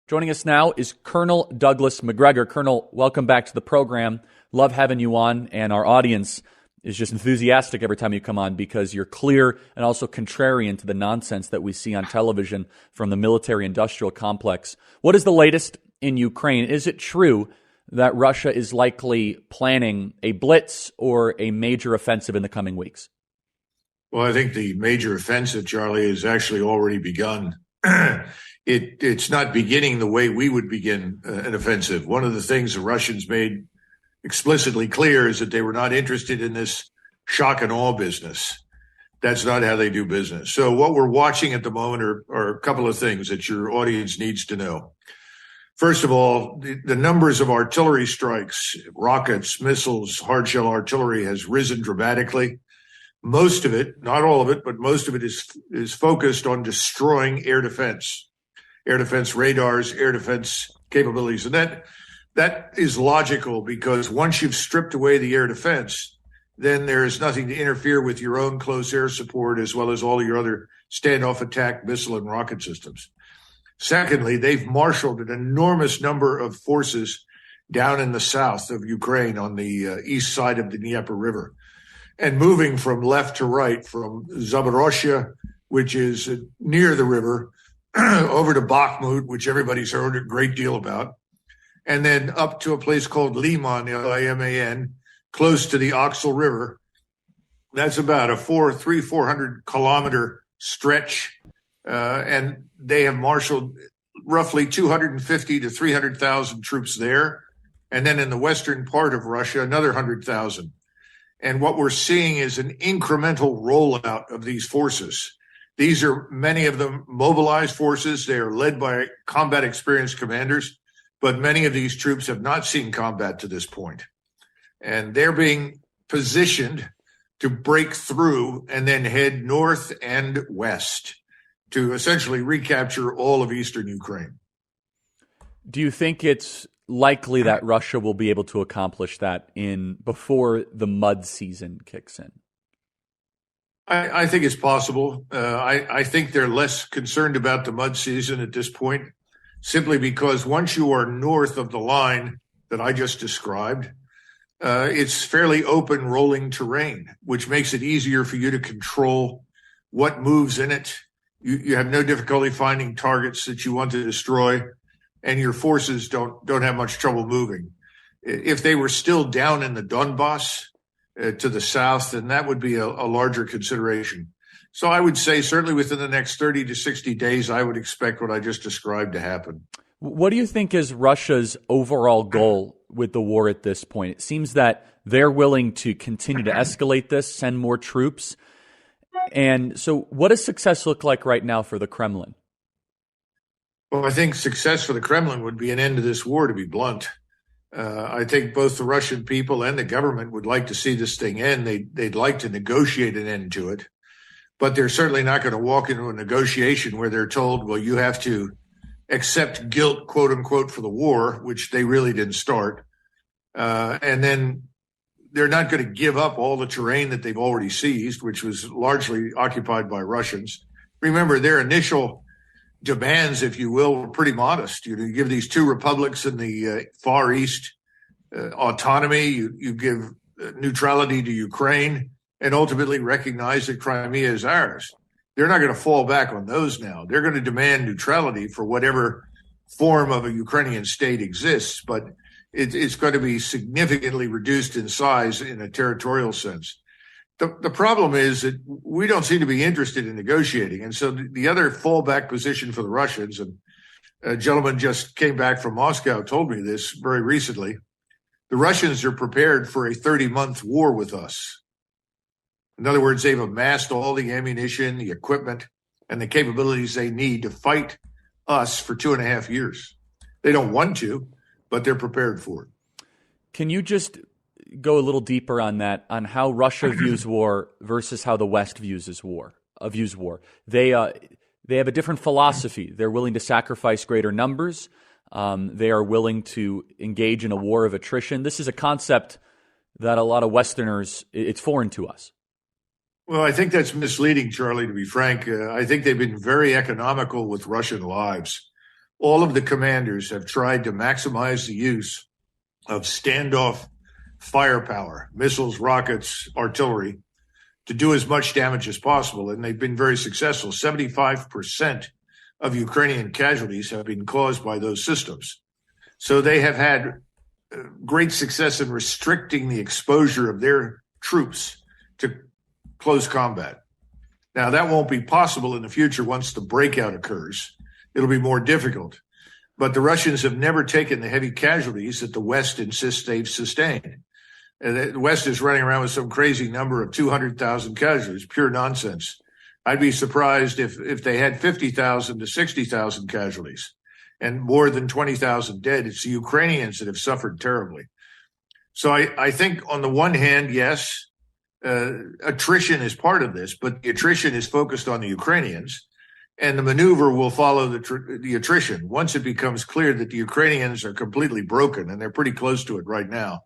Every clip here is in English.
Joining us now is Colonel Douglas Macgregor. Colonel, welcome back to the program. Love having you on, and our audience is just enthusiastic every time you come on because you're clear and also contrarian to the nonsense that we see on television from the military-industrial complex. What is the latest in Ukraine? Is it true that Russia is likely planning a blitz or a major offensive in the coming weeks? Well, I think the major offensive, Charlie, has actually already begun. It's not beginning the way we would begin an offensive. One of the things the Russians made explicitly clear is that they were not interested in this shock and awe business. That's not how they do business. So what we're watching at the moment are a couple of things that your audience needs to know. First of all, the numbers of artillery strikes, rockets, missiles, hard-shell artillery has risen dramatically. Most of it, not all of it, but most of it is focused on destroying air defense radars, air defense capabilities. And that is logical because once you've stripped away the air defense, then there is nothing to interfere with your own close air support as well as all your other standoff attack missile and rocket systems. Secondly, they've marshaled an enormous number of forces down in the south of Ukraine on the east side of the Dnieper River and moving from left to right from Zaporozhye, which is near the river, over to Bakhmut, which everybody's heard a great deal about, and then up to a place called Liman, Liman, close to the Oxal River. That's about a 400 kilometer stretch, and they have marshaled roughly 250 to 300,000 troops there, and then in the western part of Russia, another 100,000. And what we're seeing is an incremental rollout of these forces. These are many of them mobilized forces. They are led by combat experienced commanders, but many of these troops have not seen combat to this point. And they're being positioned to break through and then head north and west to essentially recapture all of eastern Ukraine. Do you think it's likely that Russia will be able to accomplish that before the mud season kicks in? I think it's possible. I think they're less concerned about the mud season at this point, simply because once you are north of the line that I just described, it's fairly open rolling terrain, which makes it easier for you to control what moves in it. You have no difficulty finding targets that you want to destroy, and your forces don't have much trouble moving. If they were still down in the Donbass, to the south, then that would be a larger consideration. So I would say certainly within the next 30 to 60 days, I would expect what I just described to happen. What do you think is Russia's overall goal with the war at this point? It seems that they're willing to continue to escalate this, send more troops. And so what does success look like right now for the Kremlin? Well, I think success for the Kremlin would be an end to this war, to be blunt. I think both the Russian people and the government would like to see this thing end. They'd like to negotiate an end to it, but they're certainly not going to walk into a negotiation where they're told, well, you have to accept guilt, quote unquote, for the war, which they really didn't start. And then they're not going to give up all the terrain that they've already seized, which was largely occupied by Russians. Remember, their initial demands, if you will, were pretty modest. You give these two republics in the Far East autonomy, you give neutrality to Ukraine, and ultimately recognize that Crimea is ours. They're not going to fall back on those now. They're going to demand neutrality for whatever form of a Ukrainian state exists, but it's going to be significantly reduced in size in a territorial sense. The problem is that we don't seem to be interested in negotiating. And so the other fallback position for the Russians, and a gentleman just came back from Moscow, told me this very recently, the Russians are prepared for a 30-month war with us. In other words, they've amassed all the ammunition, the equipment, and the capabilities they need to fight us for 2.5 years. They don't want to, but they're prepared for it. Can you just go a little deeper on that, on how Russia views war versus how the West views war? They have a different philosophy. They're willing to sacrifice greater numbers. They are willing to engage in a war of attrition. This is a concept that a lot of Westerners, it's foreign to us. Well, I think that's misleading, Charlie, to be frank. I think they've been very economical with Russian lives. all of the commanders have tried to maximize the use of standoff firepower, missiles, rockets, artillery, to do as much damage as possible. And they've been very successful. 75% of Ukrainian casualties have been caused by those systems. So they have had great success in restricting the exposure of their troops to close combat. Now, that won't be possible in the future once the breakout occurs. It'll be more difficult. But the Russians have never taken the heavy casualties that the West insists they've sustained. And the West is running around with some crazy number of 200,000 casualties, pure nonsense. I'd be surprised if they had 50,000 to 60,000 casualties and more than 20,000 dead. It's the Ukrainians that have suffered terribly. So I think on the one hand, yes, attrition is part of this, but the attrition is focused on the Ukrainians, and the maneuver will follow the attrition. Once it becomes clear that the Ukrainians are completely broken, and they're pretty close to it right now,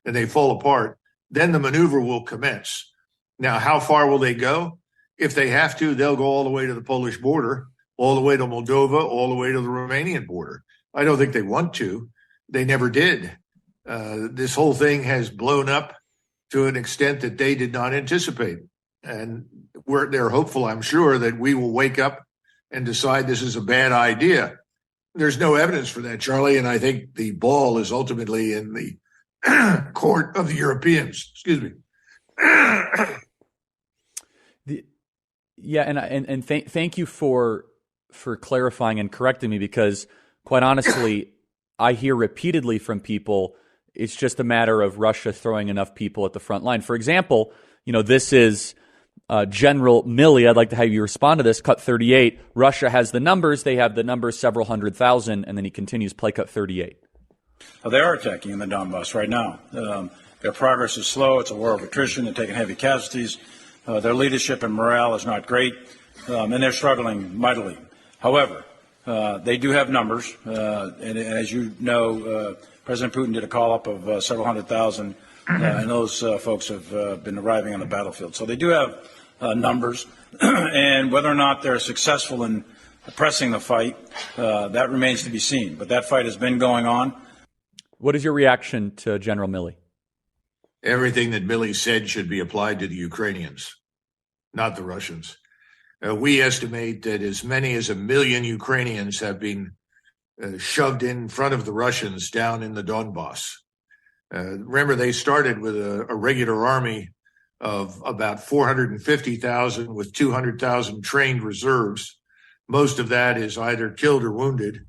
and they fall apart, then the maneuver will commence. Now, how far will they go? If they have to, they'll go all the way to the Polish border, all the way to Moldova, all the way to the Romanian border. I don't think they want to. They never did. This whole thing has blown up to an extent that they did not anticipate. And they're hopeful, I'm sure, that we will wake up and decide this is a bad idea. There's no evidence for that, Charlie, and I think the ball is ultimately in the court of the Europeans. Excuse me. Thank you for clarifying and correcting me, because quite honestly, I hear repeatedly from people it's just a matter of Russia throwing enough people at the front line. For example, this is General Milley. I'd like to have you respond to this. Cut 38. Russia has the numbers. They have the numbers, several 100,000. And then he continues, play cut 38. Well, they are attacking in the Donbass right now. Their progress is slow. It's a war of attrition. They're taking heavy casualties. Their leadership and morale is not great, and they're struggling mightily. However, they do have numbers, and as you know, President Putin did a call-up of several 100,000, and those folks have been arriving on the battlefield. So they do have numbers, and whether or not they're successful in pressing the fight, that remains to be seen. But that fight has been going on. What is your reaction to General Milley? Everything that Milley said should be applied to the Ukrainians, not the Russians. We estimate that as many as 1 million Ukrainians have been shoved in front of the Russians down in the Donbass. Remember, they started with a regular army of about 450,000 with 200,000 trained reserves. Most of that is either killed or wounded.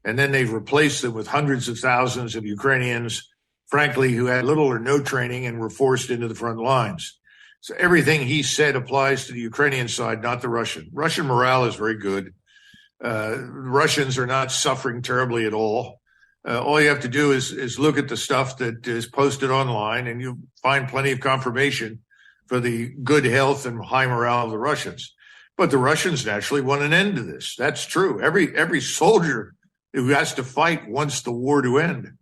And then they've replaced them with hundreds of thousands of Ukrainians, frankly, who had little or no training and were forced into the front lines. So everything he said applies to the Ukrainian side, not the Russian. Russian morale is very good. Russians are not suffering terribly at all. All you have to do is look at the stuff that is posted online, and you find plenty of confirmation for the good health and high morale of the Russians. But the Russians naturally want an end to this. That's true. Every soldier who has to fight wants the war to end.